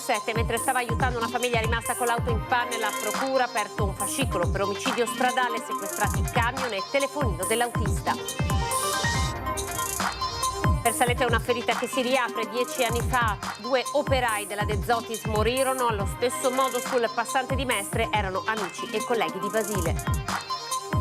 27, mentre stava aiutando una famiglia rimasta con l'auto in panne, la procura ha aperto un fascicolo per omicidio stradale, sequestrati camion e telefonino dell'autista. Per Saletta è una ferita che si riapre. 10 anni fa 2 operai della De Zottis morirono allo stesso modo sul passante di Mestre, erano amici e colleghi di Basile.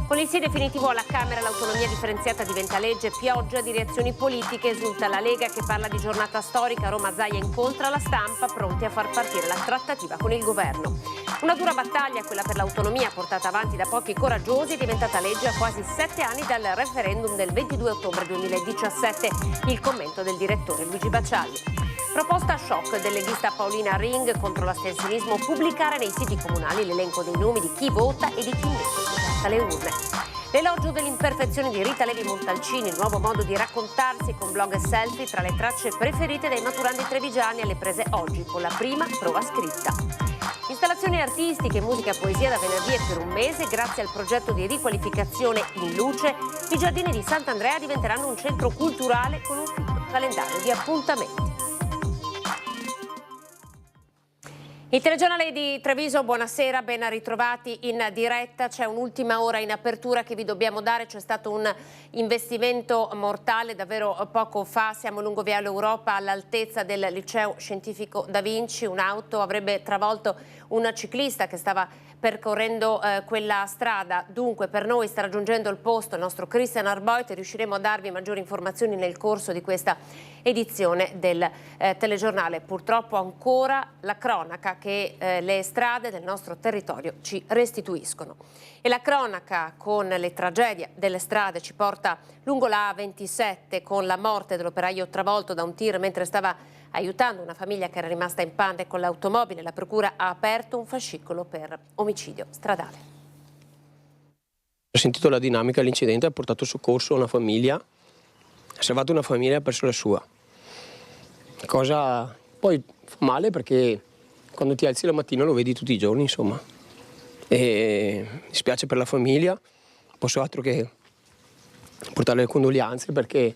Con il sì definitivo alla Camera l'autonomia differenziata diventa legge, pioggia di reazioni politiche, esulta la Lega che parla di giornata storica, Roma Zaia incontra la stampa, pronti a far partire la trattativa con il governo. Una dura battaglia, quella per l'autonomia, portata avanti da pochi coraggiosi, è diventata legge a quasi 7 anni dal referendum del 22 ottobre 2017. Il commento del direttore Luigi Baccialli. Proposta shock del leghista Paolina Ring contro l'astensionismo, pubblicare nei siti comunali l'elenco dei nomi di chi vota e di chi invece getta le urne. L'elogio dell'imperfezione di Rita Levi Montalcini, il nuovo modo di raccontarsi con blog e selfie tra le tracce preferite dai maturandi trevigiani alle prese oggi con la prima prova scritta. Installazioni artistiche, musica e poesia da venerdì e per un mese, grazie al progetto di riqualificazione In Luce, i giardini di Sant'Andrea diventeranno un centro culturale con un fitto calendario di appuntamenti. Il telegiornale di Treviso, buonasera, ben ritrovati in diretta. C'è un'ultima ora in apertura che vi dobbiamo dare, c'è stato un investimento mortale davvero poco fa, siamo lungo Viale Europa all'altezza del liceo scientifico Da Vinci, un'auto avrebbe travolto un ciclista che stava percorrendo quella strada. Dunque per noi sta raggiungendo il posto il nostro Christian Arboit e riusciremo a darvi maggiori informazioni nel corso di questa edizione del telegiornale. Purtroppo ancora la cronaca che le strade del nostro territorio ci restituiscono. E la cronaca con le tragedie delle strade ci porta lungo la A27 con la morte dell'operaio travolto da un tir mentre stava aiutando una famiglia che era rimasta in panne con l'automobile. La procura ha aperto un fascicolo per omicidio stradale. Ho sentito la dinamica, l'incidente ha portato soccorso a una famiglia, ha salvato una famiglia e ha perso la sua. Cosa poi fa male perché quando ti alzi la mattina lo vedi tutti i giorni, insomma. E mi spiace per la famiglia, non posso altro che portare le condoglianze perché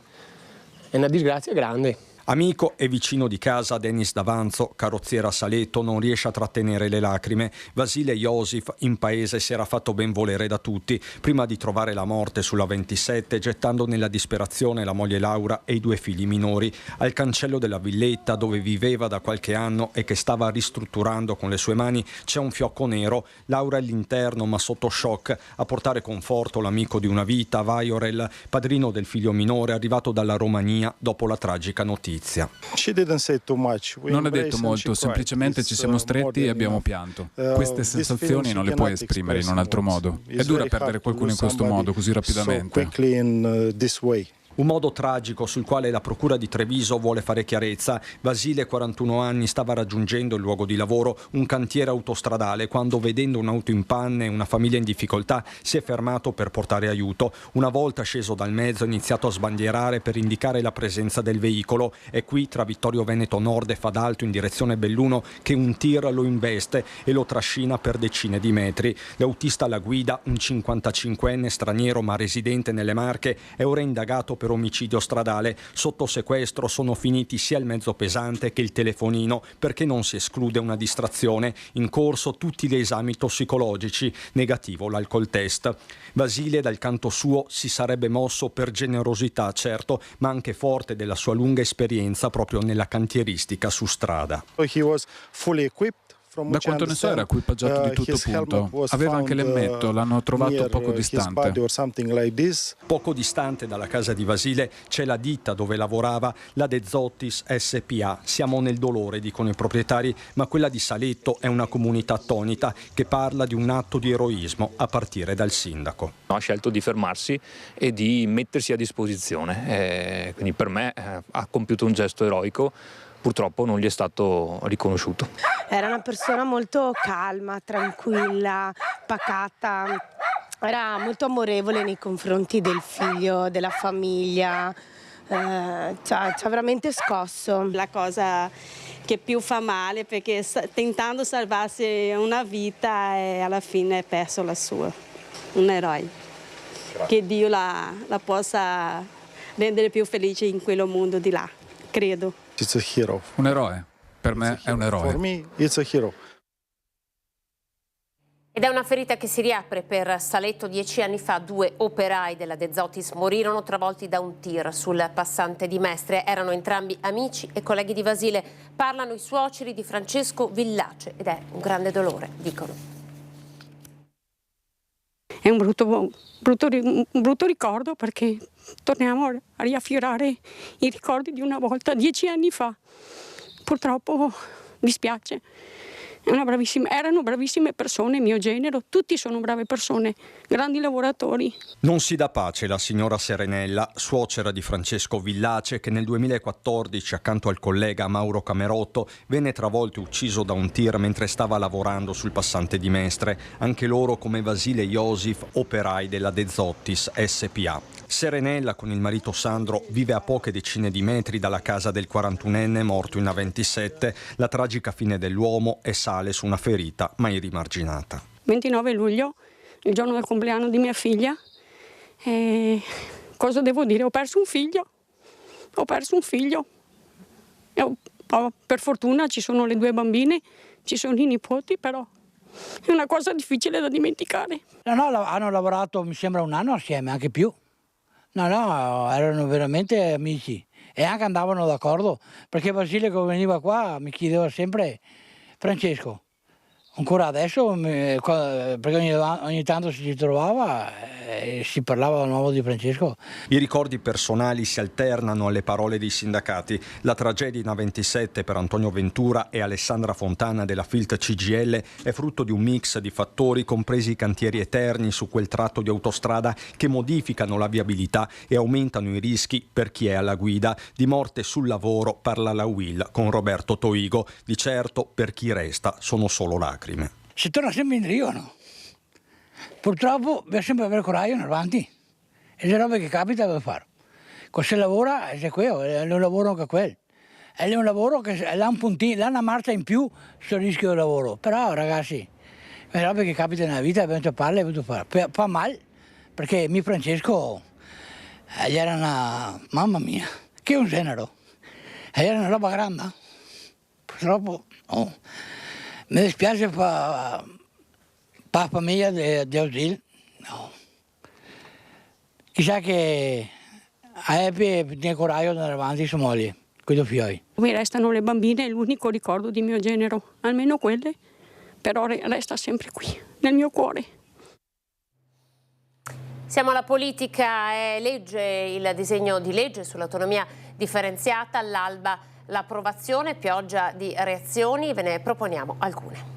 è una disgrazia grande. Amico e vicino di casa, Denis D'Avanzo, carrozziere a Saletto, non riesce a trattenere le lacrime. Vasile Iosif in paese si era fatto ben volere da tutti, prima di trovare la morte sulla 27, gettando nella disperazione la moglie Laura e i 2 figli minori. Al cancello della villetta, dove viveva da qualche anno e che stava ristrutturando con le sue mani, c'è un fiocco nero. Laura è all'interno, ma sotto shock. A portare conforto l'amico di una vita, Vajorel, padrino del figlio minore, arrivato dalla Romania dopo la tragica notizia. Non ha detto molto, semplicemente ci siamo stretti e abbiamo pianto. Queste sensazioni non le puoi esprimere in un altro modo. È dura perdere qualcuno in questo modo, così rapidamente. Un modo tragico sul quale la Procura di Treviso vuole fare chiarezza. Vasile, 41 anni, stava raggiungendo il luogo di lavoro, un cantiere autostradale, quando vedendo un'auto in panne e una famiglia in difficoltà si è fermato per portare aiuto. Una volta sceso dal mezzo ha iniziato a sbandierare per indicare la presenza del veicolo. È qui, tra Vittorio Veneto Nord e Fadalto in direzione Belluno, che un tir lo investe e lo trascina per decine di metri. L'autista alla guida, un 55enne straniero ma residente nelle Marche, è ora indagato per omicidio stradale. Sotto sequestro sono finiti sia il mezzo pesante che il telefonino, perché non si esclude una distrazione. In corso tutti gli esami tossicologici, negativo l'alcol test. Vasile dal canto suo si sarebbe mosso per generosità, certo, ma anche forte della sua lunga esperienza proprio nella cantieristica su strada. Da quanto ne so era equipaggiato di tutto punto. Aveva anche l'elmetto, l'hanno trovato poco distante. Poco distante dalla casa di Vasile c'è la ditta dove lavorava, la De Zottis SPA. Siamo nel dolore, dicono i proprietari, ma quella di Saletto è una comunità attonita che parla di un atto di eroismo a partire dal sindaco. Ha scelto di fermarsi e di mettersi a disposizione, quindi per me ha compiuto un gesto eroico. Purtroppo non gli è stato riconosciuto. Era una persona molto calma, tranquilla, pacata, era molto amorevole nei confronti del figlio, della famiglia, ci ha veramente scosso. La cosa che più fa male perché tentando salvarsi una vita e alla fine ha perso la sua, un eroe. Che Dio la possa rendere più felice in quello mondo di là, credo. Un eroe. Per me è un eroe. Ed è una ferita che si riapre per Saletto. 10 anni fa 2 operai della De Zottis morirono travolti da un tir sul passante di Mestre. Erano entrambi amici e colleghi di Basile. Parlano i suoceri di Francesco Villace ed è un grande dolore, dicono. È un brutto ricordo, perché torniamo a riaffiorare i ricordi di una volta, 10 anni fa. Purtroppo dispiace. Erano bravissime persone, mio genero, tutti sono brave persone, grandi lavoratori. Non si dà pace la signora Serenella, suocera di Francesco Villace, che nel 2014, accanto al collega Mauro Camerotto, venne travolto e ucciso da un tir mentre stava lavorando sul passante di Mestre. Anche loro, come Basile e Iosif, operai della De Zottis SPA. Serenella, con il marito Sandro, vive a poche decine di metri dalla casa del 41enne morto in A27. La tragica fine dell'uomo è sale su una ferita mai rimarginata. 29 luglio, il giorno del compleanno di mia figlia. Cosa devo dire? Ho perso un figlio. Per fortuna ci sono le 2 bambine, ci sono i nipoti, però è una cosa difficile da dimenticare. No, hanno lavorato, mi sembra, un anno assieme, anche più. No, erano veramente amici e anche andavano d'accordo, perché Basile, che veniva qua, mi chiedeva sempre: Francesco, ancora adesso, perché ogni tanto si trovava e si parlava di nuovo di Francesco. I ricordi personali si alternano alle parole dei sindacati. La tragedia in A27 per Antonio Ventura e Alessandra Fontana della Filt CGIL è frutto di un mix di fattori, compresi i cantieri eterni su quel tratto di autostrada che modificano la viabilità e aumentano i rischi per chi è alla guida. Di morte sul lavoro parla la UIL con Roberto Toigo. Di certo, per chi resta sono solo lacrime. Si torna sempre indietro, no? Purtroppo bisogna sempre avere coraggio in avanti, e le robe che capita devo fare. Se lavora è quello, è un lavoro che quello. È un lavoro che ha un puntino, ha una marcia in più sul rischio del lavoro. Però ragazzi, le robe che capitano nella vita bisogna fare. Fa male, perché mio Francesco gli era una, mamma mia, che un genero. Era una roba grande. Purtroppo no. Mi dispiace per la famiglia di Ausil, no. Chissà che ebbe ne coraggio di andare avanti su moglie, con i 2 figli. Mi restano le bambine, è l'unico ricordo di mio genero, almeno quelle, però resta sempre qui, nel mio cuore. Siamo alla politica, è legge il disegno di legge sull'autonomia differenziata, all'alba l'approvazione, pioggia di reazioni, ve ne proponiamo alcune.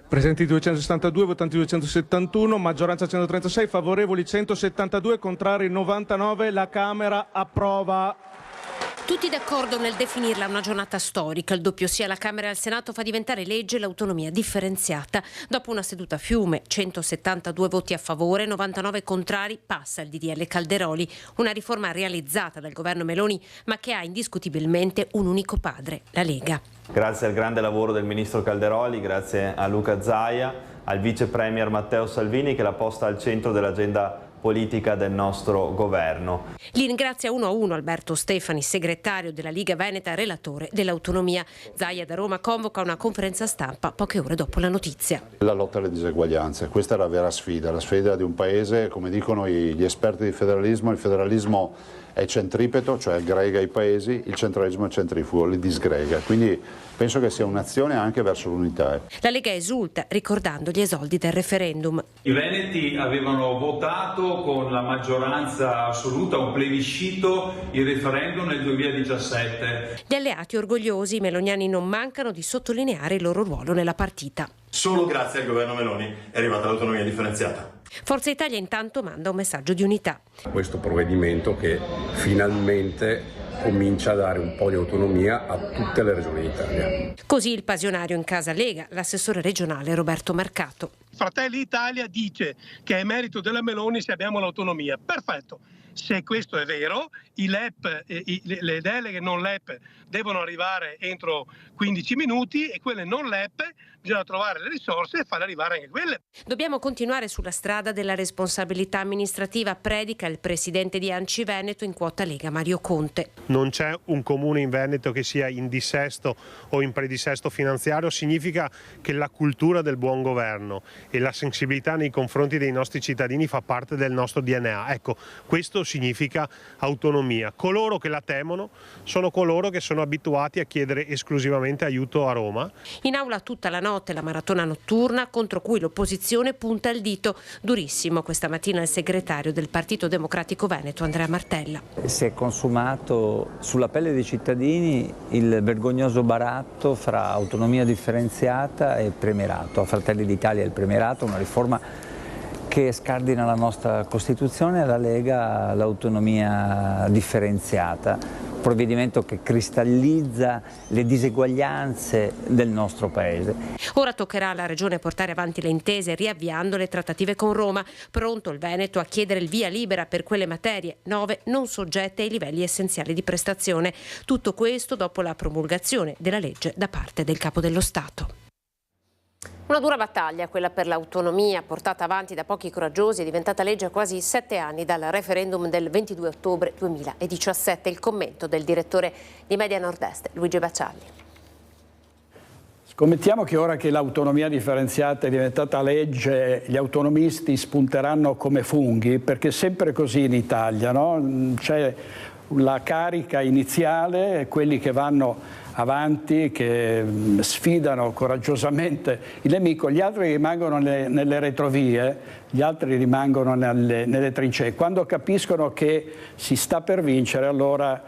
Presenti 262, votanti 271, maggioranza 136, favorevoli 172, contrari 99, la Camera approva. Tutti d'accordo nel definirla una giornata storica. Il doppio sì alla Camera e al Senato fa diventare legge l'autonomia differenziata. Dopo una seduta a fiume, 172 voti a favore, 99 contrari, passa il DDL Calderoli. Una riforma realizzata dal governo Meloni, ma che ha indiscutibilmente un unico padre, la Lega. Grazie al grande lavoro del ministro Calderoli, grazie a Luca Zaia, al vice premier Matteo Salvini che l'ha posta al centro dell'agenda politica del nostro governo. Li ringrazia uno a uno Alberto Stefani, segretario della Liga Veneta e relatore dell'autonomia. Zaia da Roma convoca una conferenza stampa poche ore dopo la notizia. La lotta alle diseguaglianze, questa è la vera sfida, la sfida di un paese, come dicono gli esperti di federalismo, il federalismo è centripeto, cioè aggrega i paesi, il centralismo è centrifugo, li disgrega, quindi penso che sia un'azione anche verso l'unità. La Lega esulta ricordando gli esordi del referendum. I veneti avevano votato con la maggioranza assoluta, un plebiscito, il referendum nel 2017. Gli alleati orgogliosi meloniani non mancano di sottolineare il loro ruolo nella partita. Solo grazie al governo Meloni è arrivata l'autonomia differenziata. Forza Italia intanto manda un messaggio di unità. Questo provvedimento che finalmente comincia a dare un po' di autonomia a tutte le regioni d'Italia. Così il passionario in casa Lega, l'assessore regionale Roberto Marcato. Fratelli Italia dice che è merito della Meloni se abbiamo l'autonomia. Perfetto. Se questo è vero, i LEP, le deleghe non LEP devono arrivare entro 15 minuti e quelle non LEP bisogna trovare le risorse e farle arrivare anche quelle. Dobbiamo continuare sulla strada della responsabilità amministrativa, predica il presidente di ANCI Veneto in quota Lega Mario Conte. Non c'è un comune in Veneto che sia in dissesto o in predissesto finanziario, significa che la cultura del buon governo e la sensibilità nei confronti dei nostri cittadini fa parte del nostro DNA. Ecco, questo significa autonomia. Coloro che la temono sono coloro che sono abituati a chiedere esclusivamente aiuto a Roma. In aula tutta la notte la maratona notturna contro cui l'opposizione punta il dito. Durissimo questa mattina il segretario del Partito Democratico Veneto Andrea Martella. Si è consumato sulla pelle dei cittadini il vergognoso baratto fra autonomia differenziata e premierato. A Fratelli d'Italia il premierato, una riforma che scardina la nostra Costituzione, e alla Lega l'autonomia differenziata. Provvedimento che cristallizza le diseguaglianze del nostro Paese. Ora toccherà alla Regione portare avanti le intese riavviando le trattative con Roma. Pronto il Veneto a chiedere il via libera per quelle materie 9 non soggette ai livelli essenziali di prestazione. Tutto questo dopo la promulgazione della legge da parte del Capo dello Stato. Una dura battaglia, quella per l'autonomia, portata avanti da pochi coraggiosi, è diventata legge a quasi 7 anni dal referendum del 22 ottobre 2017. Il commento del direttore di Media Nord-Est, Luigi Baccialli. Scommettiamo che ora che l'autonomia differenziata è diventata legge, gli autonomisti spunteranno come funghi, perché è sempre così in Italia, no? C'è la carica iniziale, quelli che vanno avanti, che sfidano coraggiosamente il nemico, gli altri rimangono nelle retrovie, gli altri rimangono nelle trincee. Quando capiscono che si sta per vincere, allora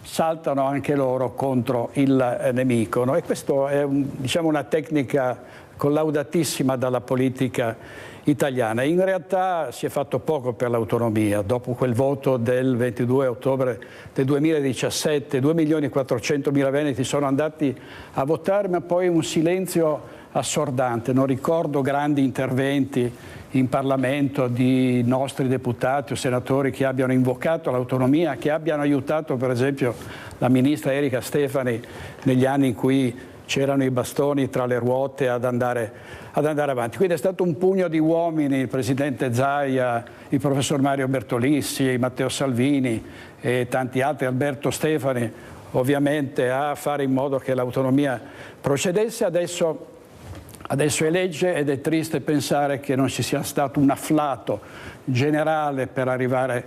saltano anche loro contro il nemico, no? E questo è diciamo una tecnica collaudatissima dalla politica italiana. In realtà si è fatto poco per l'autonomia. Dopo quel voto del 22 ottobre del 2017, 2.400.000 veneti sono andati a votare, ma poi un silenzio assordante. Non ricordo grandi interventi in Parlamento di nostri deputati o senatori che abbiano invocato l'autonomia, che abbiano aiutato per esempio la ministra Erika Stefani negli anni in cui c'erano i bastoni tra le ruote ad andare avanti. Quindi è stato un pugno di uomini, il presidente Zaia, il professor Mario Bertolissi, Matteo Salvini e tanti altri, Alberto Stefani, ovviamente a fare in modo che l'autonomia procedesse. Adesso è legge ed è triste pensare che non ci sia stato un afflato generale per arrivare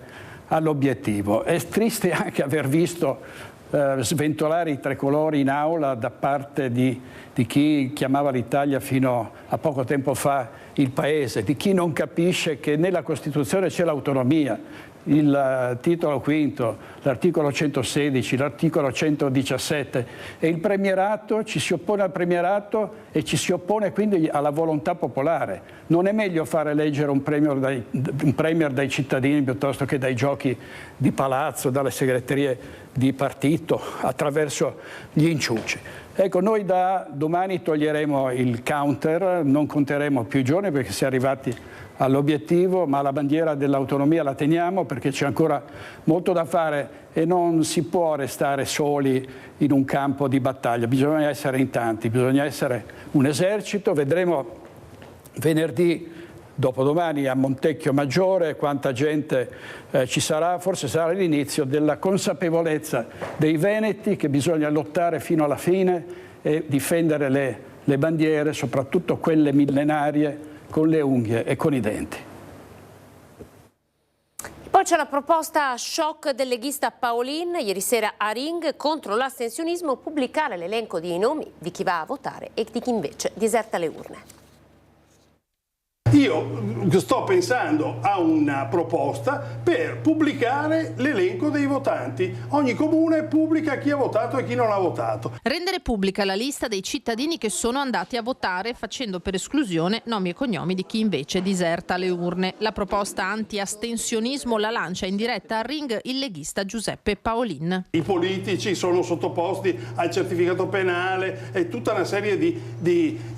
all'obiettivo. È triste anche aver visto sventolare i tricolori in aula da parte di chi chiamava l'Italia fino a poco tempo fa il paese, di chi non capisce che nella Costituzione c'è l'autonomia, il titolo quinto, l'articolo 116, l'articolo 117 e il premierato, ci si oppone al premierato e ci si oppone quindi alla volontà popolare. Non è meglio fare eleggere un premier dai cittadini piuttosto che dai giochi di palazzo, dalle segreterie di partito, attraverso gli inciuci. Ecco, noi da domani toglieremo il counter, non conteremo più i giorni perché si è arrivati all'obiettivo, ma la bandiera dell'autonomia la teniamo perché c'è ancora molto da fare e non si può restare soli in un campo di battaglia, bisogna essere in tanti, bisogna essere un esercito. Vedremo venerdì, dopodomani a Montecchio Maggiore quanta gente ci sarà, forse sarà l'inizio della consapevolezza dei veneti che bisogna lottare fino alla fine e difendere le bandiere, soprattutto quelle millenarie, con le unghie e con i denti. Poi c'è la proposta shock del leghista Paolin, ieri sera a Ring, contro l'astensionismo, pubblicare l'elenco di nomi di chi va a votare e di chi invece diserta le urne. Io sto pensando a una proposta per pubblicare l'elenco dei votanti. Ogni comune pubblica chi ha votato e chi non ha votato. Rendere pubblica la lista dei cittadini che sono andati a votare, facendo per esclusione nomi e cognomi di chi invece diserta le urne. La proposta anti-astensionismo la lancia in diretta a Ring il leghista Giuseppe Paolin. I politici sono sottoposti al certificato penale e tutta una serie di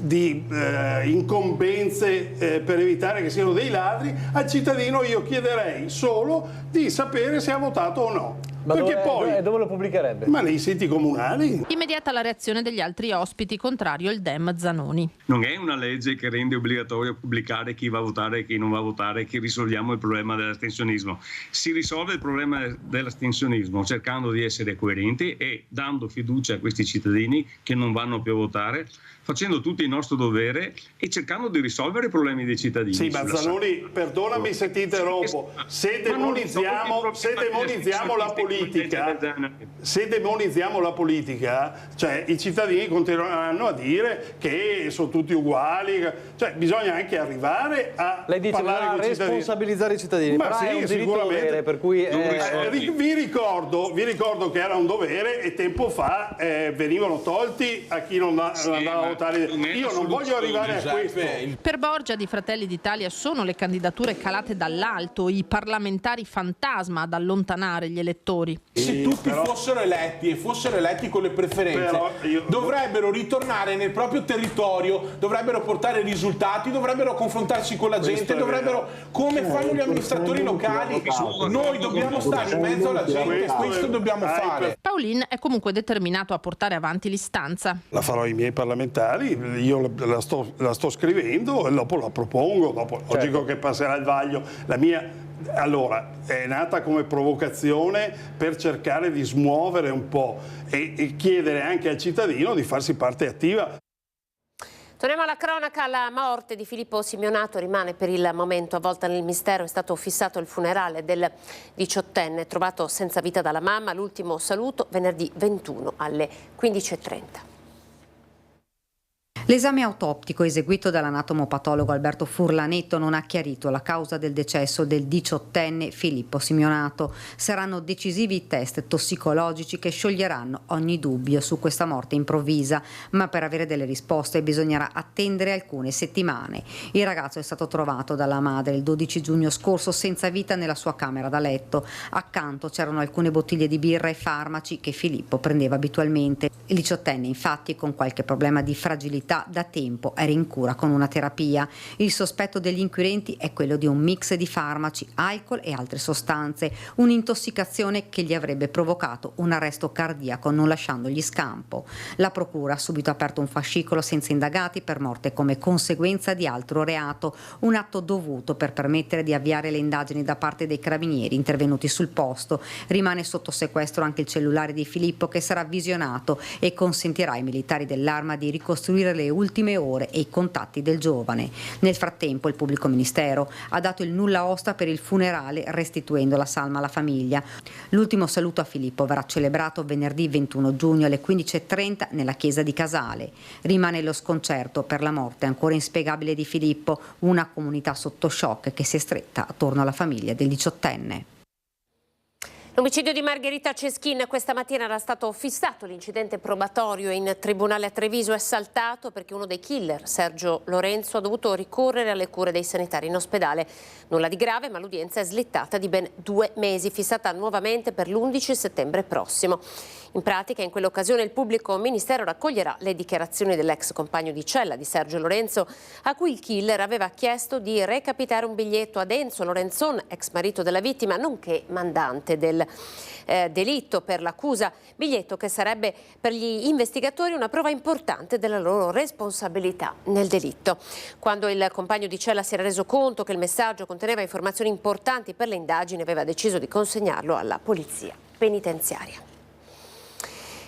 incombenze per per evitare che siano dei ladri, al cittadino io chiederei solo di sapere se ha votato o no. Ma perché poi dove lo pubblicherebbe? Ma nei siti comunali. Immediata la reazione degli altri ospiti, contrario il Dem Zanoni. Non è una legge che rende obbligatorio pubblicare chi va a votare e chi non va a votare, che risolviamo il problema dell'astensionismo. Si risolve il problema dell'astensionismo cercando di essere coerenti e dando fiducia a questi cittadini che non vanno più a votare, facendo tutto il nostro dovere e cercando di risolvere i problemi dei cittadini. Sì, ma Zanoni, perdonami se ti interrompo, se demonizziamo la politica, cioè i cittadini continueranno a dire che sono tutti uguali, cioè bisogna anche arrivare a parlare con i cittadini. Responsabilizzare i cittadini, ma però sì, è un diritto dovere, per cui vi ricordo che era un dovere e tempo fa venivano tolti a chi non andava a votare. Io non voglio arrivare a questo. Per Borgia di Fratelli d'Italia sono le candidature calate dall'alto, i parlamentari fantasma ad allontanare gli elettori. Se tutti fossero eletti e fossero eletti con le preferenze, dovrebbero ritornare nel proprio territorio, dovrebbero portare risultati, dovrebbero confrontarsi con la gente, dovrebbero, come fanno gli amministratori locali, noi dobbiamo stare in mezzo alla gente, questo dobbiamo fare. Paulin è comunque determinato a portare avanti l'istanza. La farò ai miei parlamentari, io la sto scrivendo e dopo la propongo, dopo logico che passerà il vaglio. La mia allora è nata come provocazione per cercare di smuovere un po' e chiedere anche al cittadino di farsi parte attiva. Torniamo alla cronaca. La morte di Filippo Simeonato rimane per il momento avvolta nel mistero. È stato fissato il funerale del 18enne trovato senza vita dalla mamma. L'ultimo saluto venerdì 21 alle 15:30. L'esame autoptico eseguito dall'anatomopatologo Alberto Furlanetto non ha chiarito la causa del decesso del 18enne Filippo Simeonato. Saranno decisivi i test tossicologici che scioglieranno ogni dubbio su questa morte improvvisa, ma per avere delle risposte bisognerà attendere alcune settimane. Il ragazzo è stato trovato dalla madre il 12 giugno scorso senza vita nella sua camera da letto. Accanto c'erano alcune bottiglie di birra e farmaci che Filippo prendeva abitualmente. Il 18enne infatti, con qualche problema di fragilità, da tempo era in cura con una terapia. Il sospetto degli inquirenti è quello di un mix di farmaci, alcol e altre sostanze, un'intossicazione che gli avrebbe provocato un arresto cardiaco non lasciandogli scampo. La procura ha subito aperto un fascicolo senza indagati per morte come conseguenza di altro reato, un atto dovuto per permettere di avviare le indagini da parte dei carabinieri intervenuti sul posto. Rimane sotto sequestro anche il cellulare di Filippo, che sarà visionato e consentirà ai militari dell'Arma di ricostruire le ultime ore e i contatti del giovane. Nel frattempo il pubblico ministero ha dato il nulla osta per il funerale, restituendo la salma alla famiglia. L'ultimo saluto a Filippo verrà celebrato venerdì 21 giugno alle 15:30 nella chiesa di Casale. Rimane lo sconcerto per la morte ancora inspiegabile di Filippo, una comunità sotto shock che si è stretta attorno alla famiglia del 18enne. L'omicidio di Margherita Ceschin questa mattina era stato fissato. L'incidente probatorio in tribunale a Treviso è saltato perché uno dei killer, Sergio Lorenzo, ha dovuto ricorrere alle cure dei sanitari in ospedale. Nulla di grave, ma l'udienza è slittata di ben 2 mesi, fissata nuovamente per l'11 settembre prossimo. In pratica, in quell'occasione il pubblico ministero raccoglierà le dichiarazioni dell'ex compagno di cella di Sergio Lorenzo, a cui il killer aveva chiesto di recapitare un biglietto ad Enzo Lorenzon, ex marito della vittima, nonché mandante del delitto per l'accusa, biglietto che sarebbe per gli investigatori una prova importante della loro responsabilità nel delitto. Quando il compagno di cella si era reso conto che il messaggio conteneva informazioni importanti per le indagini, aveva deciso di consegnarlo alla polizia penitenziaria.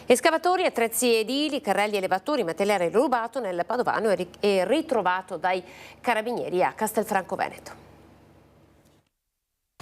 Escavatori, attrezzi edili, carrelli, elevatori, materiale rubato nel Padovano e ritrovato dai carabinieri a Castelfranco Veneto.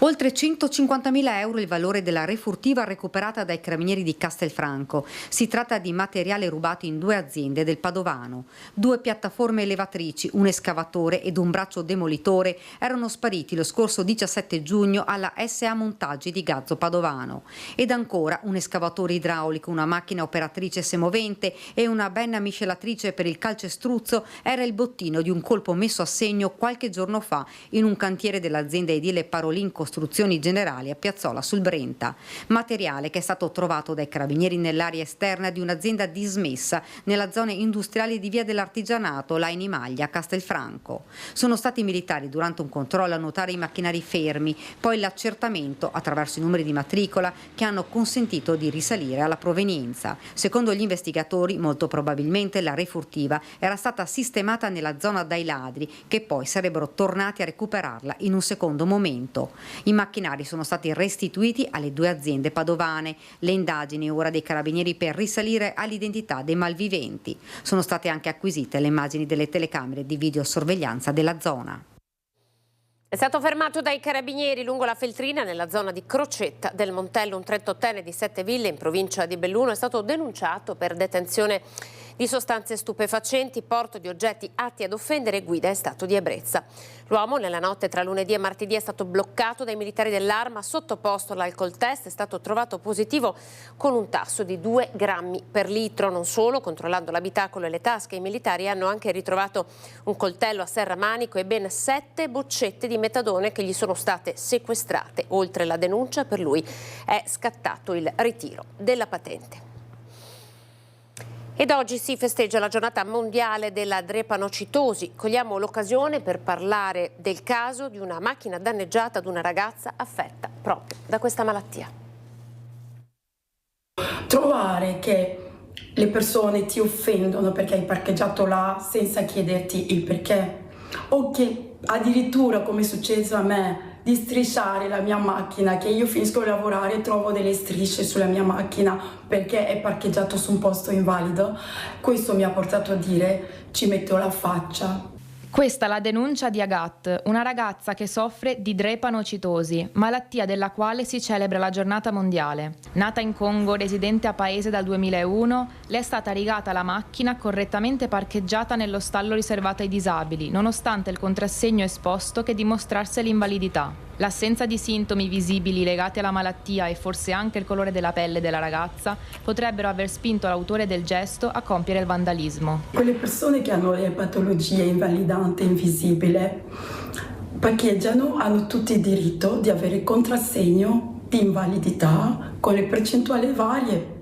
Oltre 150.000 euro il valore della refurtiva recuperata dai carabinieri di Castelfranco. Si tratta di materiale rubato in 2 aziende del Padovano. 2 piattaforme elevatrici, un escavatore ed un braccio demolitore erano spariti lo scorso 17 giugno alla SA Montaggi di Gazzo Padovano. Ed ancora un escavatore idraulico, una macchina operatrice semovente e una benna miscelatrice per il calcestruzzo era il bottino di un colpo messo a segno qualche giorno fa in un cantiere dell'azienda edile Parolin Costruzioni Generali a Piazzola sul Brenta. Materiale che è stato trovato dai carabinieri nell'area esterna di un'azienda dismessa nella zona industriale di Via dell'Artigianato, là in Imaglia, a Castelfranco. Sono stati i militari durante un controllo a notare i macchinari fermi, poi l'accertamento attraverso i numeri di matricola che hanno consentito di risalire alla provenienza. Secondo gli investigatori, molto probabilmente la refurtiva era stata sistemata nella zona dai ladri, che poi sarebbero tornati a recuperarla in un secondo momento. I macchinari sono stati restituiti alle 2 aziende padovane. Le indagini ora dei carabinieri per risalire all'identità dei malviventi. Sono state anche acquisite le immagini delle telecamere di videosorveglianza della zona. È stato fermato dai carabinieri lungo la Feltrina, nella zona di Crocetta del Montello, un 38enne di Setteville in provincia di Belluno. È stato denunciato per detenzione di sostanze stupefacenti, porto di oggetti atti ad offendere e guida in stato di ebbrezza. L'uomo nella notte tra lunedì e martedì è stato bloccato dai militari dell'Arma, sottoposto all'alcol test, è stato trovato positivo con un tasso di 2 grammi per litro. Non solo, controllando l'abitacolo e le tasche, i militari hanno anche ritrovato un coltello a serramanico e ben 7 boccette di metadone che gli sono state sequestrate. Oltre la denuncia, per lui è scattato il ritiro della patente. Ed oggi si festeggia la giornata mondiale della drepanocitosi. Cogliamo l'occasione per parlare del caso di una macchina danneggiata ad una ragazza affetta proprio da questa malattia. Trovare che le persone ti offendono perché hai parcheggiato là senza chiederti il perché, o che addirittura, come è successo a me, di strisciare la mia macchina, che io finisco di lavorare e trovo delle strisce sulla mia macchina perché è parcheggiato su un posto invalido. Questo mi ha portato a dire: ci metto la faccia. Questa è la denuncia di Agat, una ragazza che soffre di drepanocitosi, malattia della quale si celebra la giornata mondiale. Nata in Congo, residente a Paese dal 2001, le è stata rigata la macchina correttamente parcheggiata nello stallo riservato ai disabili, nonostante il contrassegno esposto che dimostrasse l'invalidità. L'assenza di sintomi visibili legati alla malattia e forse anche il colore della pelle della ragazza potrebbero aver spinto l'autore del gesto a compiere il vandalismo. Quelle persone che hanno le patologie invalidante invisibile parcheggiano, hanno tutti il diritto di avere contrassegno di invalidità con le percentuali varie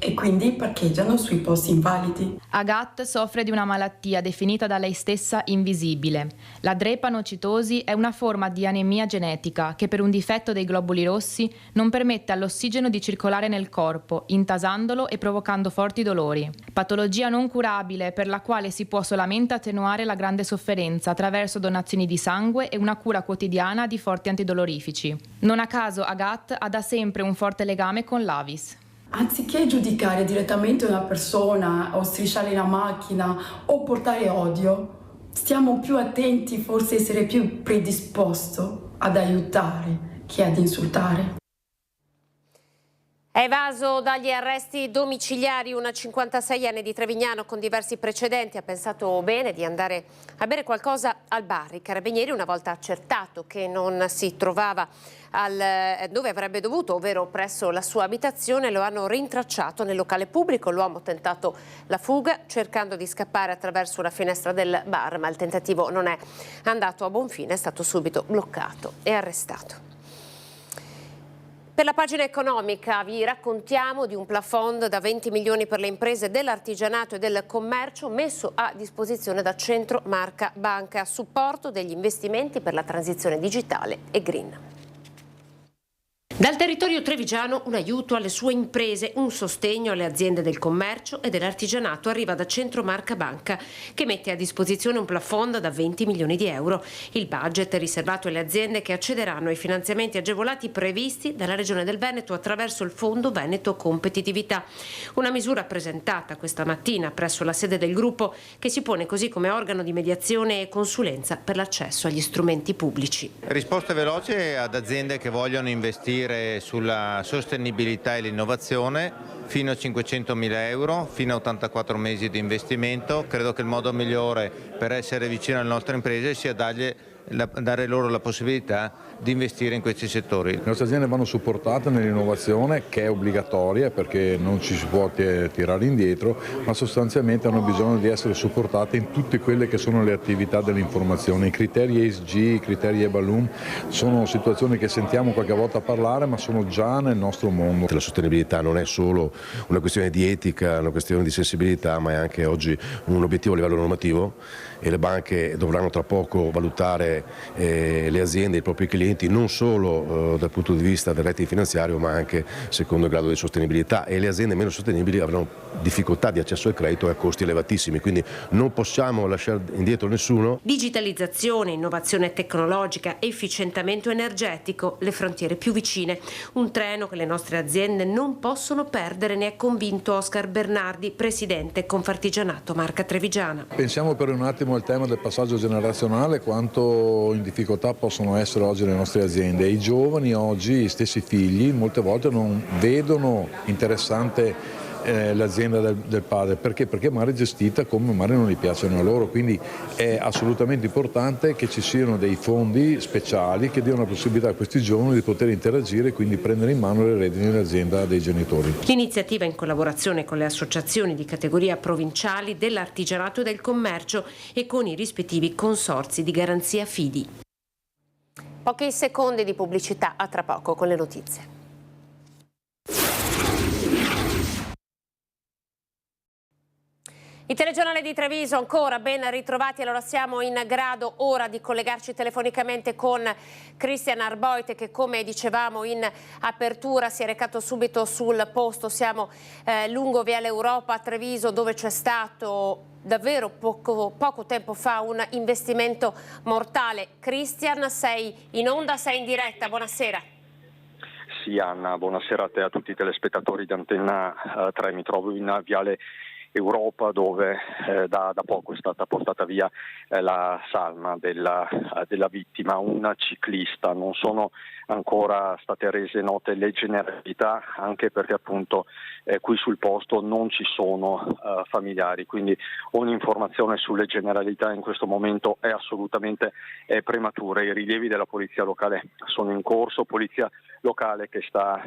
e quindi parcheggiano sui posti invalidi. Agat soffre di una malattia definita da lei stessa invisibile. La drepanocitosi è una forma di anemia genetica che per un difetto dei globuli rossi non permette all'ossigeno di circolare nel corpo, intasandolo e provocando forti dolori. Patologia non curabile per la quale si può solamente attenuare la grande sofferenza attraverso donazioni di sangue e una cura quotidiana di forti antidolorifici. Non a caso Agat ha da sempre un forte legame con l'Avis. Anziché giudicare direttamente una persona o strisciare la macchina o portare odio, stiamo più attenti, forse essere più predisposto ad aiutare che ad insultare. È evaso dagli arresti domiciliari un 56enne di Trevignano con diversi precedenti. Ha pensato bene di andare a bere qualcosa al bar. I carabinieri, una volta accertato che non si trovava dove avrebbe dovuto, ovvero presso la sua abitazione, lo hanno rintracciato nel locale pubblico. L'uomo ha tentato la fuga cercando di scappare attraverso una finestra del bar, ma il tentativo non è andato a buon fine, è stato subito bloccato e arrestato. Per la pagina economica vi raccontiamo di un plafond da 20 milioni per le imprese dell'artigianato e del commercio messo a disposizione da Centro Marca Banca a supporto degli investimenti per la transizione digitale e green. Dal territorio trevigiano un aiuto alle sue imprese, un sostegno alle aziende del commercio e dell'artigianato arriva da Centro Marca Banca, che mette a disposizione un plafond da 20 milioni di euro. Il budget è riservato alle aziende che accederanno ai finanziamenti agevolati previsti dalla Regione del Veneto attraverso il Fondo Veneto Competitività. Una misura presentata questa mattina presso la sede del gruppo, che si pone così come organo di mediazione e consulenza per l'accesso agli strumenti pubblici. Risposte veloci ad aziende che vogliono investire sulla sostenibilità e l'innovazione, fino a 500.000 euro, fino a 84 mesi di investimento. Credo che il modo migliore per essere vicino alle nostre imprese sia dargli dare loro la possibilità di investire in questi settori. Le nostre aziende vanno supportate nell'innovazione, che è obbligatoria perché non ci si può tirare indietro, ma sostanzialmente hanno bisogno di essere supportate in tutte quelle che sono le attività dell'informazione. I criteri ESG, i criteri EBALUM sono situazioni che sentiamo qualche volta parlare, ma sono già nel nostro mondo. La sostenibilità non è solo una questione di etica, una questione di sensibilità, ma è anche oggi un obiettivo a livello normativo, e le banche dovranno tra poco valutare le aziende, i propri clienti, non solo dal punto di vista del rating finanziario, ma anche secondo il grado di sostenibilità, e le aziende meno sostenibili avranno difficoltà di accesso al credito e a costi elevatissimi, quindi non possiamo lasciare indietro nessuno. Digitalizzazione, innovazione tecnologica, efficientamento energetico, le frontiere più vicine. Un treno che le nostre aziende non possono perdere, ne è convinto Oscar Bernardi, presidente Confartigianato Marca Trevigiana. Pensiamo per un attimo al tema del passaggio generazionale, quanto in difficoltà possono essere oggi le nostre aziende. I giovani oggi, gli stessi figli, molte volte non vedono interessante l'azienda del padre, perché magari è gestita come magari non gli piacciono a loro, quindi è assolutamente importante che ci siano dei fondi speciali che diano la possibilità a questi giovani di poter interagire e quindi prendere in mano le redini dell'azienda dei genitori. L'iniziativa, in collaborazione con le associazioni di categoria provinciali dell'artigianato e del commercio e con i rispettivi consorzi di garanzia Fidi. Pochi secondi di pubblicità, a tra poco con le notizie. Il telegiornale di Treviso ancora, ben ritrovati. Allora siamo in grado ora di collegarci telefonicamente con Christian Arboit, che come dicevamo in apertura si è recato subito sul posto. Siamo lungo Viale Europa a Treviso, dove c'è stato davvero poco tempo fa un investimento mortale. Christian, sei in onda, sei in diretta, buonasera. Sì Anna, buonasera a te e a tutti i telespettatori di Antenna 3, mi trovo in Viale Europa, dove da poco è stata portata via la salma della vittima, un ciclista. Non sono ancora state rese note le generalità, anche perché appunto qui sul posto non ci sono familiari, quindi ogni informazione sulle generalità in questo momento è assolutamente prematura. I rilievi della polizia locale sono in corso, polizia locale che sta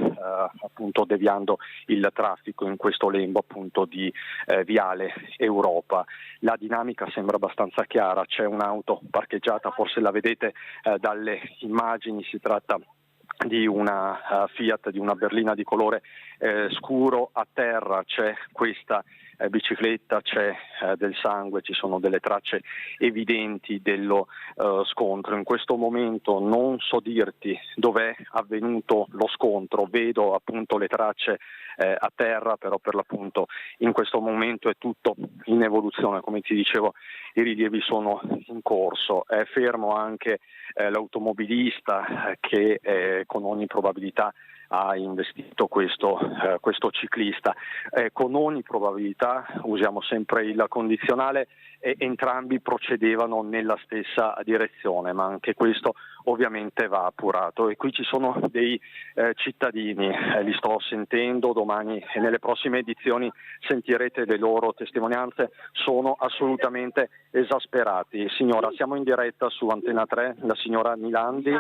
appunto deviando il traffico in questo lembo appunto di Viale Europa. La dinamica sembra abbastanza chiara, c'è un'auto parcheggiata, forse la vedete dalle immagini, si tratta di una Fiat, di una berlina di colore scuro. A terra c'è questa bicicletta, c'è del sangue, ci sono delle tracce evidenti dello scontro. In questo momento non so dirti dov'è avvenuto lo scontro, vedo appunto le tracce a terra, però per l'appunto in questo momento è tutto in evoluzione, come ti dicevo i rilievi sono in corso. È fermo anche l'automobilista che con ogni probabilità ha investito questo ciclista. Con ogni probabilità, usiamo sempre il condizionale, entrambi procedevano nella stessa direzione, ma anche questo ovviamente va appurato. E qui ci sono dei cittadini, li sto sentendo, domani e nelle prossime edizioni sentirete le loro testimonianze, sono assolutamente esasperati. Signora, siamo in diretta su Antenna 3, la signora Nilandi,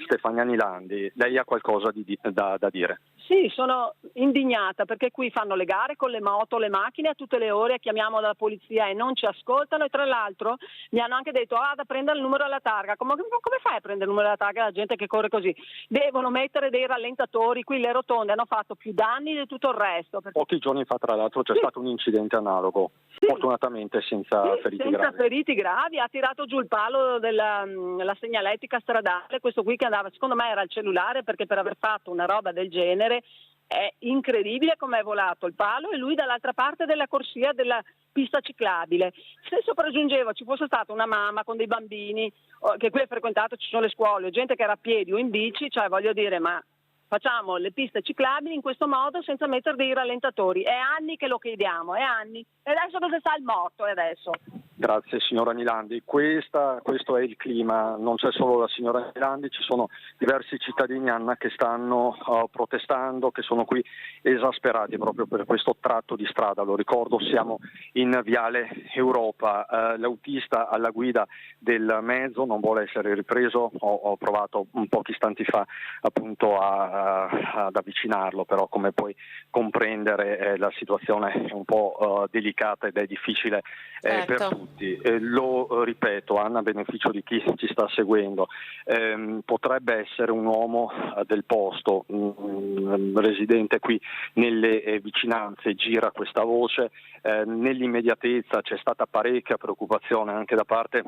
Stefania Nilandi, lei ha qualcosa da dire? Sì, sono indignata perché qui fanno le gare con le moto, le macchine a tutte le ore, chiamiamo la polizia e non ci ascoltano, e tra l'altro mi hanno anche detto da prendere il numero della targa. Come fai a prendere il numero della targa la gente che corre così? Devono mettere dei rallentatori, qui le rotonde hanno fatto più danni di tutto il resto. Pochi giorni fa tra l'altro c'è stato un incidente analogo, fortunatamente senza feriti gravi. Ha tirato giù il palo della segnaletica stradale, questo qui che andava, secondo me era il cellulare, perché per aver fatto una roba del genere è incredibile come è volato il palo, e lui dall'altra parte della corsia della pista ciclabile. Se sopraggiungevo ci fosse stata una mamma con dei bambini, che qui è frequentato, ci sono le scuole, gente che era a piedi o in bici, cioè voglio dire, ma facciamo le piste ciclabili in questo modo senza mettere dei rallentatori. È anni che lo chiediamo, è anni. E adesso dove sta il morto adesso? Grazie signora Milandi. Questo è il clima, non c'è solo la signora Milandi, ci sono diversi cittadini, Anna, che stanno protestando, che sono qui esasperati proprio per questo tratto di strada. Lo ricordo, siamo in Viale Europa, l'autista alla guida del mezzo non vuole essere ripreso, ho provato pochi istanti fa appunto ad avvicinarlo, però come puoi comprendere la situazione è un po' delicata ed è difficile per tutti. Lo ripeto, Anna, a beneficio di chi ci sta seguendo, potrebbe essere un uomo del posto, residente qui nelle vicinanze, gira questa voce. Nell'immediatezza c'è stata parecchia preoccupazione anche da parte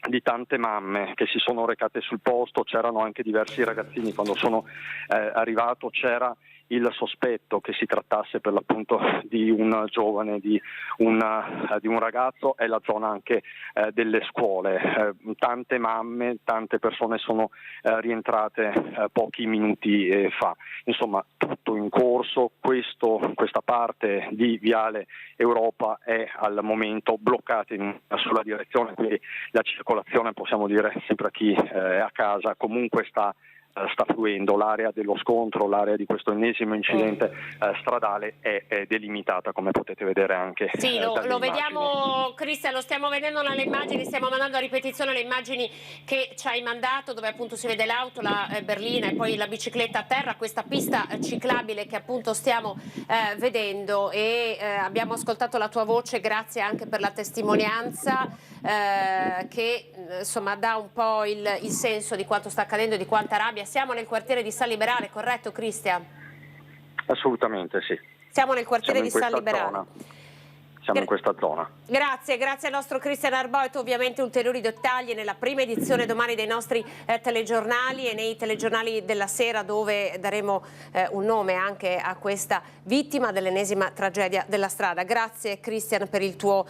di tante mamme che si sono recate sul posto, c'erano anche diversi ragazzini. Quando sono arrivato c'era il sospetto che si trattasse per l'appunto di un giovane, di un ragazzo. È la zona anche delle scuole, tante mamme, tante persone sono rientrate pochi minuti fa. Insomma, tutto in corso. Questa parte di Viale Europa è al momento bloccata in una sola direzione, quindi la circolazione, possiamo dire sempre a chi è a casa, comunque sta fluendo. L'area dello scontro, l'area di questo ennesimo incidente stradale è delimitata, come potete vedere anche sì, lo vediamo, immagini. Cristian, lo stiamo vedendo nelle immagini, stiamo mandando a ripetizione le immagini che ci hai mandato, dove appunto si vede l'auto, la berlina e poi la bicicletta a terra, questa pista ciclabile che appunto stiamo vedendo, e abbiamo ascoltato la tua voce, grazie anche per la testimonianza che insomma dà un po' il senso di quanto sta accadendo e di quanta rabbia. Siamo nel quartiere di San Liberale, corretto Cristian? Assolutamente sì. Siamo nel quartiere di San Liberale. Zona. Siamo in questa zona. Grazie al nostro Cristian Arboito. Ovviamente ulteriori dettagli nella prima edizione domani dei nostri telegiornali e nei telegiornali della sera, dove daremo un nome anche a questa vittima dell'ennesima tragedia della strada. Grazie Cristian per il tuo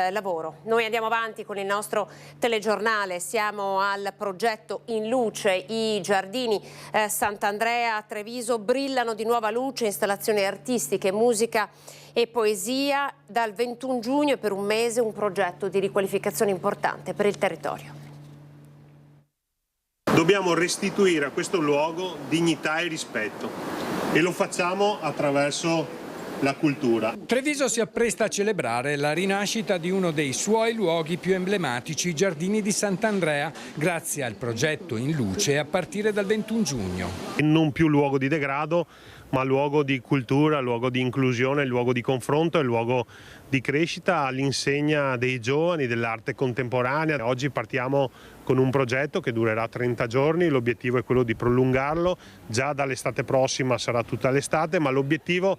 lavoro. Noi andiamo avanti con il nostro telegiornale, siamo al progetto In Luce. I giardini Sant'Andrea a Treviso brillano di nuova luce, installazioni artistiche, musica e poesia. Dal 21 giugno per un mese un progetto di riqualificazione importante per il territorio. Dobbiamo restituire a questo luogo dignità e rispetto, e lo facciamo attraverso la cultura. Treviso si appresta a celebrare la rinascita di uno dei suoi luoghi più emblematici, i giardini di Sant'Andrea, grazie al progetto In Luce a partire dal 21 giugno. Non più luogo di degrado, ma luogo di cultura, luogo di inclusione, luogo di confronto e luogo di crescita all'insegna dei giovani, dell'arte contemporanea. Oggi partiamo con un progetto che durerà 30 giorni, l'obiettivo è quello di prolungarlo, già dall'estate prossima sarà tutta l'estate, ma l'obiettivo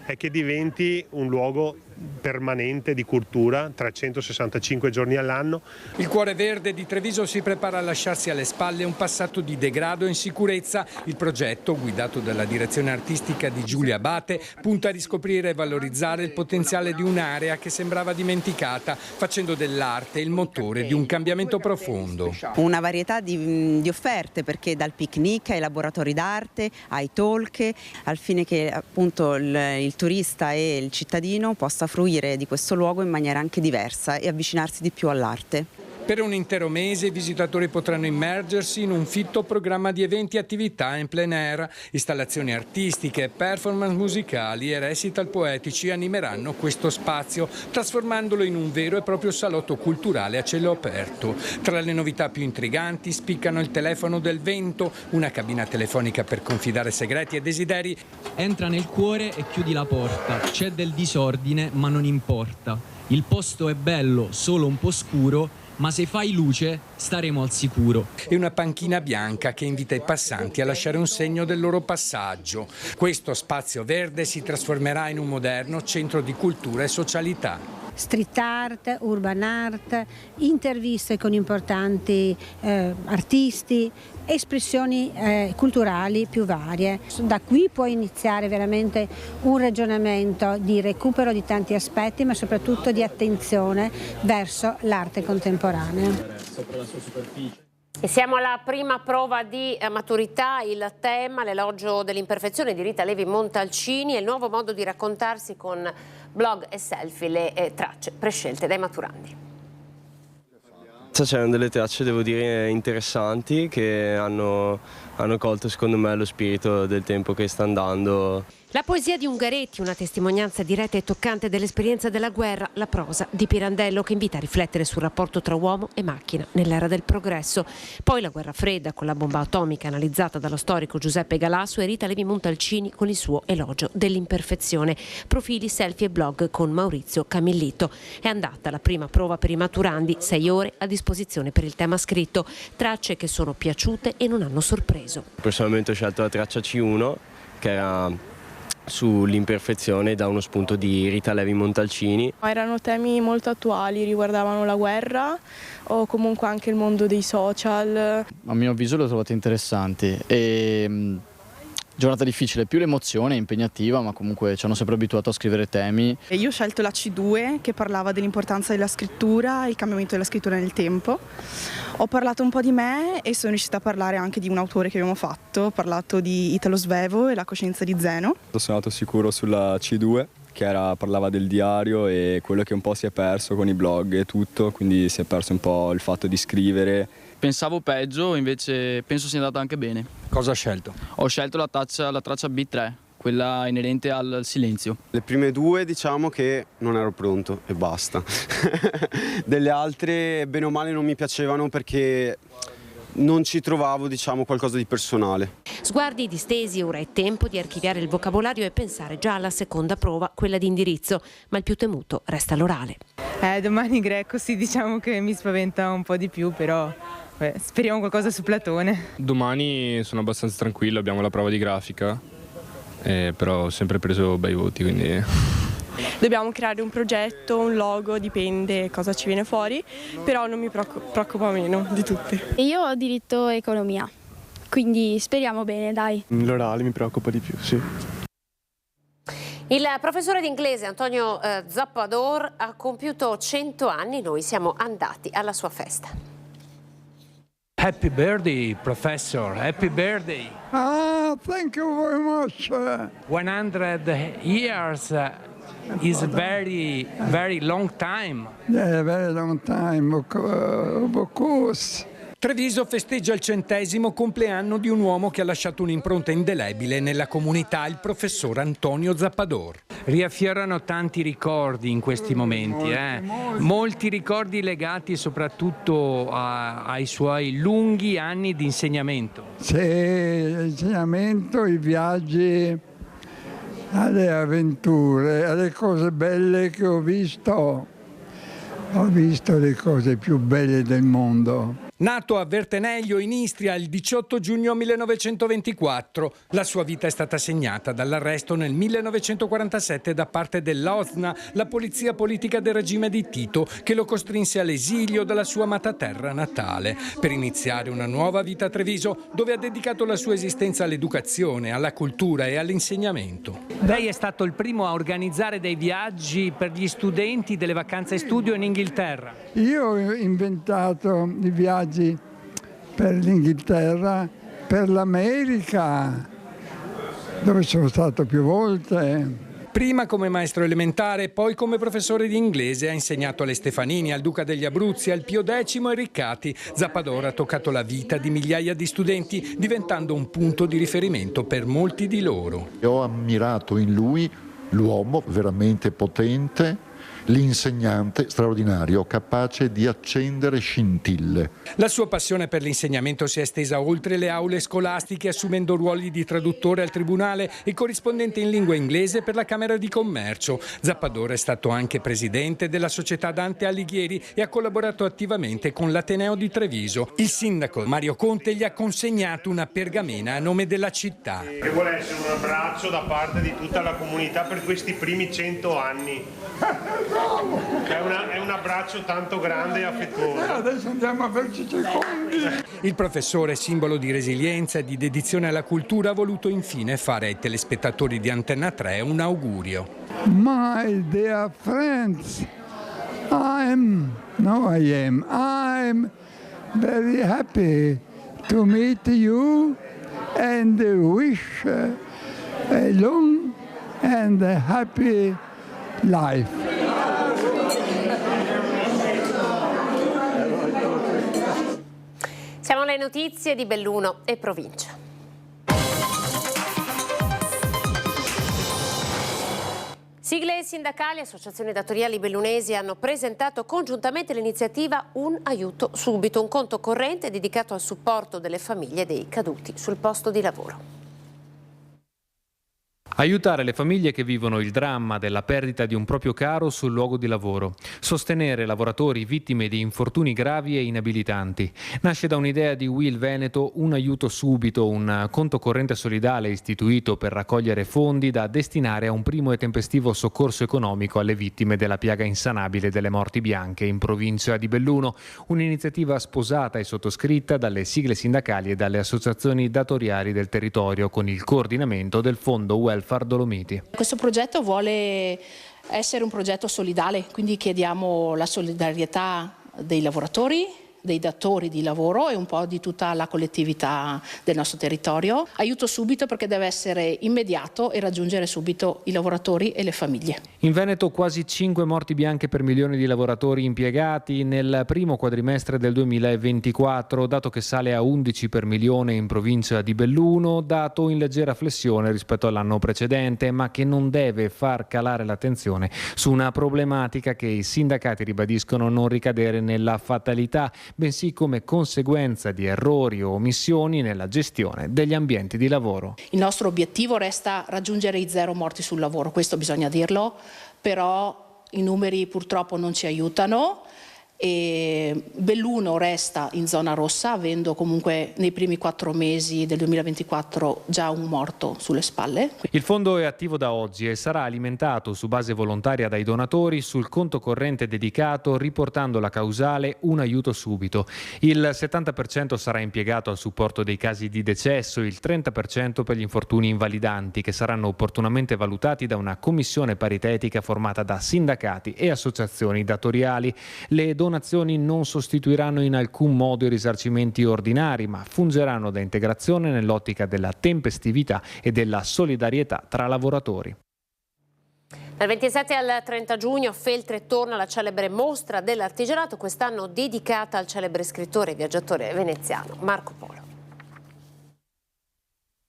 è che diventi un luogo permanente di cultura, 365 giorni all'anno. Il Cuore Verde di Treviso si prepara a lasciarsi alle spalle un passato di degrado e insicurezza. Il progetto, guidato dalla direzione artistica di Giulia Abate, punta a riscoprire e valorizzare il potenziale di un'area che sembrava dimenticata, facendo dell'arte il motore di un cambiamento profondo. Una varietà di offerte, perché dal picnic ai laboratori d'arte, ai talk, al fine che appunto il turista e il cittadino possa fruire di questo luogo in maniera anche diversa e avvicinarsi di più all'arte. Per un intero mese i visitatori potranno immergersi in un fitto programma di eventi e attività in plein air. Installazioni artistiche, performance musicali e recital poetici animeranno questo spazio, trasformandolo in un vero e proprio salotto culturale a cielo aperto. Tra le novità più intriganti spiccano il telefono del vento, una cabina telefonica per confidare segreti e desideri. Entra nel cuore e chiudi la porta. C'è del disordine, ma non importa. Il posto è bello, solo un po' scuro, ma se fai luce staremo al sicuro. E una panchina bianca che invita i passanti a lasciare un segno del loro passaggio. Questo spazio verde si trasformerà in un moderno centro di cultura e socialità. Street art, urban art, interviste con importanti artisti, espressioni culturali più varie. Da qui può iniziare veramente un ragionamento di recupero di tanti aspetti, ma soprattutto di attenzione verso l'arte contemporanea. E siamo alla prima prova di maturità, il tema, l'elogio dell'imperfezione di Rita Levi Montalcini e il nuovo modo di raccontarsi con blog e selfie, le tracce prescelte dai maturandi. C'erano delle tracce, devo dire, interessanti che hanno colto secondo me lo spirito del tempo che sta andando. La poesia di Ungaretti, una testimonianza diretta e toccante dell'esperienza della guerra, la prosa di Pirandello che invita a riflettere sul rapporto tra uomo e macchina nell'era del progresso. Poi la guerra fredda con la bomba atomica analizzata dallo storico Giuseppe Galasso e Rita Levi-Montalcini con il suo elogio dell'imperfezione. Profili, selfie e blog con Maurizio Camillito. È andata la prima prova per i maturandi, 6 ore a disposizione per il tema scritto. Tracce che sono piaciute e non hanno sorpreso. Personalmente ho scelto la traccia C1 che era sull'imperfezione, da uno spunto di Rita Levi-Montalcini. Erano temi molto attuali, riguardavano la guerra o comunque anche il mondo dei social. A mio avviso le ho trovate interessanti e giornata difficile, più l'emozione impegnativa, ma comunque ci hanno sempre abituato a scrivere temi. E io ho scelto la C2 che parlava dell'importanza della scrittura e il cambiamento della scrittura nel tempo. Ho parlato un po' di me e sono riuscita a parlare anche di un autore che abbiamo fatto, ho parlato di Italo Svevo e la coscienza di Zeno. Sono andato sicuro sulla C2 che parlava del diario e quello che un po' si è perso con i blog e tutto, quindi si è perso un po' il fatto di scrivere. Pensavo peggio, invece penso sia andata anche bene. Cosa ha scelto? Ho scelto la traccia B3, quella inerente al silenzio. Le prime due diciamo che non ero pronto e basta. Delle altre bene o male non mi piacevano perché non ci trovavo qualcosa di personale. Sguardi distesi, ora è tempo di archiviare il vocabolario e pensare già alla seconda prova, quella di indirizzo, ma il più temuto resta l'orale. Domani greco sì, diciamo che mi spaventa un po' di più, però speriamo qualcosa su Platone. Domani sono abbastanza tranquillo, abbiamo la prova di grafica, però ho sempre preso bei voti, quindi... Dobbiamo creare un progetto, un logo, dipende cosa ci viene fuori, però non mi preoccupa meno di tutti. Io ho diritto economia, quindi speriamo bene, dai. L'orale mi preoccupa di più, sì. Il professore di inglese Antonio Zappador ha compiuto 100 anni, noi siamo andati alla sua festa. Happy birthday, professor. Happy birthday. Ah, thank you very much. 100 years is a very, very long time. Yeah, very long time, of course. Treviso festeggia il 100° compleanno di un uomo che ha lasciato un'impronta indelebile nella comunità, il professor Antonio Zappador. Riaffiorano tanti ricordi in questi momenti, molti ricordi legati soprattutto ai suoi lunghi anni di insegnamento. Sì, l'insegnamento, i viaggi, alle avventure, alle cose belle che ho visto. Ho visto le cose più belle del mondo. Nato a Verteneglio in Istria il 18 giugno 1924, la sua vita è stata segnata dall'arresto nel 1947 da parte dell'OZNA, la polizia politica del regime di Tito, che lo costrinse all'esilio dalla sua amata terra natale, per iniziare una nuova vita a Treviso, dove ha dedicato la sua esistenza all'educazione, alla cultura e all'insegnamento. Lei è stato il primo a organizzare dei viaggi per gli studenti delle vacanze studio in Inghilterra. Io ho inventato i viaggi per l'Inghilterra, per l'America, dove sono stato più volte. Prima come maestro elementare, poi come professore di inglese ha insegnato alle Stefanini, al Duca degli Abruzzi, al Pio X e Riccati. Zappador ha toccato la vita di migliaia di studenti, diventando un punto di riferimento per molti di loro. Ho ammirato in lui l'uomo veramente potente, l'insegnante straordinario, capace di accendere scintille. La sua passione per l'insegnamento si è estesa oltre le aule scolastiche, assumendo ruoli di traduttore al tribunale e corrispondente in lingua inglese per la Camera di Commercio. Zappador è stato anche presidente della Società Dante Alighieri e ha collaborato attivamente con l'Ateneo di Treviso. Il sindaco Mario Conte gli ha consegnato una pergamena a nome della città. Che vuole essere un abbraccio da parte di tutta la comunità per questi primi 100 anni. È un abbraccio tanto grande e affettuoso. Adesso andiamo a farci secondi. Il professore, simbolo di resilienza e di dedizione alla cultura, ha voluto infine fare ai telespettatori di Antenna 3 un augurio. My dear friends, I'm very happy to meet you and wish a long and happy life. le notizie di Belluno e provincia. Sigle sindacali e associazioni datoriali bellunesi hanno presentato congiuntamente l'iniziativa Un aiuto subito, un conto corrente dedicato al supporto delle famiglie dei caduti sul posto di lavoro. Aiutare le famiglie che vivono il dramma della perdita di un proprio caro sul luogo di lavoro. Sostenere lavoratori vittime di infortuni gravi e inabilitanti. Nasce da un'idea di Will Veneto Un aiuto subito, un conto corrente solidale istituito per raccogliere fondi da destinare a un primo e tempestivo soccorso economico alle vittime della piaga insanabile delle morti bianche in provincia di Belluno. Un'iniziativa sposata e sottoscritta dalle sigle sindacali e dalle associazioni datoriali del territorio con il coordinamento del Fondo Welfare Dolomiti. Questo progetto vuole essere un progetto solidale, quindi chiediamo la solidarietà dei lavoratori, dei datori di lavoro e un po' di tutta la collettività del nostro territorio. Aiuto subito perché deve essere immediato e raggiungere subito i lavoratori e le famiglie. In Veneto quasi 5 morti bianche per milioni di lavoratori impiegati nel primo quadrimestre del 2024, dato che sale a 11 per milione in provincia di Belluno, dato in leggera flessione rispetto all'anno precedente, ma che non deve far calare l'attenzione su una problematica che i sindacati ribadiscono non ricadere nella fatalità, bensì come conseguenza di errori o omissioni nella gestione degli ambienti di lavoro. Il nostro obiettivo resta raggiungere i 0 morti sul lavoro, questo bisogna dirlo, però i numeri purtroppo non ci aiutano e Belluno resta in zona rossa, avendo comunque nei primi 4 mesi del 2024 già un morto sulle spalle. Il fondo è attivo da oggi e sarà alimentato su base volontaria dai donatori sul conto corrente dedicato, riportando la causale Un aiuto subito. Il 70% sarà impiegato al supporto dei casi di decesso, il 30% per gli infortuni invalidanti, che saranno opportunamente valutati da una commissione paritetica formata da sindacati e associazioni datoriali. Le donazioni non sostituiranno in alcun modo i risarcimenti ordinari, ma fungeranno da integrazione nell'ottica della tempestività e della solidarietà tra lavoratori. Dal 27 al 30 giugno Feltre torna alla celebre mostra dell'artigianato, quest'anno dedicata al celebre scrittore e viaggiatore veneziano Marco Polo.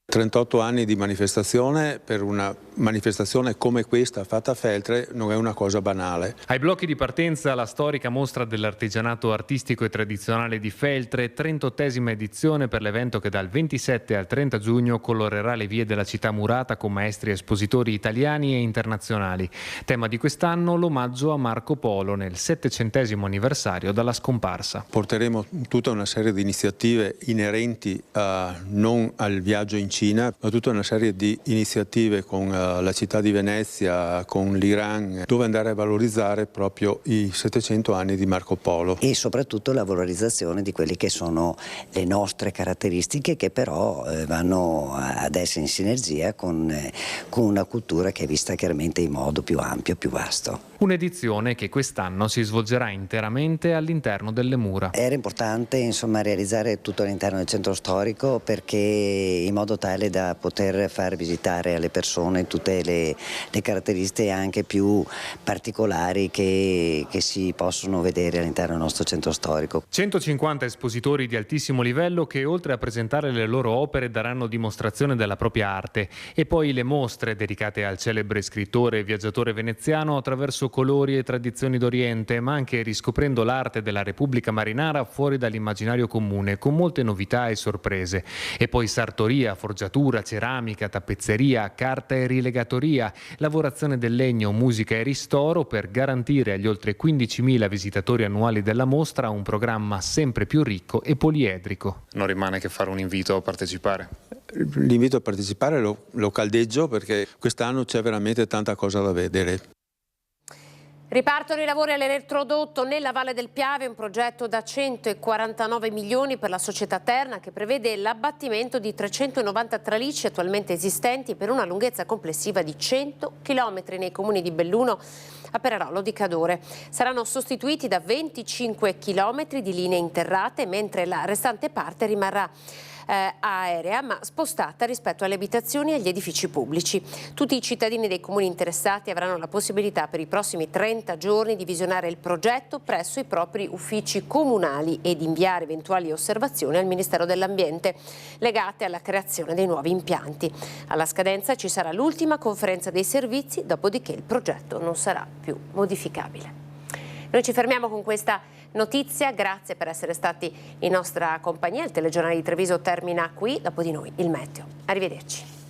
38 anni di manifestazione per una manifestazione come questa fatta a Feltre non è una cosa banale. Ai blocchi di partenza la storica mostra dell'artigianato artistico e tradizionale di Feltre, 38esima edizione per l'evento che dal 27 al 30 giugno colorerà le vie della città murata con maestri espositori italiani e internazionali. Tema di quest'anno l'omaggio a Marco Polo nel 700° anniversario dalla scomparsa. Porteremo tutta una serie di iniziative inerenti non al viaggio in Cina, ma tutta una serie di iniziative con la città di Venezia, con l'Iran, dove andare a valorizzare proprio i 700 anni di Marco Polo. E soprattutto la valorizzazione di quelle che sono le nostre caratteristiche, che però vanno ad essere in sinergia con una cultura che è vista chiaramente in modo più ampio, più vasto. Un'edizione che quest'anno si svolgerà interamente all'interno delle mura. Era importante realizzare tutto all'interno del centro storico, perché in modo tale da poter far visitare alle persone tutte le caratteristiche anche più particolari che si possono vedere all'interno del nostro centro storico. 150 espositori di altissimo livello che, oltre a presentare le loro opere, daranno dimostrazione della propria arte, e poi le mostre dedicate al celebre scrittore e viaggiatore veneziano attraverso colori e tradizioni d'Oriente, ma anche riscoprendo l'arte della Repubblica Marinara fuori dall'immaginario comune, con molte novità e sorprese. E poi sartoria, forgiatura, ceramica, tappezzeria, carta e rilegatoria, lavorazione del legno, musica e ristoro, per garantire agli oltre 15.000 visitatori annuali della mostra un programma sempre più ricco e poliedrico. Non rimane che fare un invito a partecipare. L'invito a partecipare lo caldeggio, perché quest'anno c'è veramente tanta cosa da vedere. Ripartono i lavori all'elettrodotto nella Valle del Piave, un progetto da 149 milioni per la società Terna, che prevede l'abbattimento di 390 tralicci attualmente esistenti per una lunghezza complessiva di 100 km nei comuni di Belluno, a Perarolo di Cadore. Saranno sostituiti da 25 km di linee interrate, mentre la restante parte rimarrà aerea, ma spostata rispetto alle abitazioni e agli edifici pubblici. Tutti i cittadini dei comuni interessati avranno la possibilità per i prossimi 30 giorni di visionare il progetto presso i propri uffici comunali e di inviare eventuali osservazioni al Ministero dell'Ambiente legate alla creazione dei nuovi impianti. Alla scadenza ci sarà l'ultima conferenza dei servizi, dopodiché il progetto non sarà più modificabile. Noi ci fermiamo con questa notizia, grazie per essere stati in nostra compagnia. Il telegiornale di Treviso termina qui, dopo di noi il meteo. Arrivederci.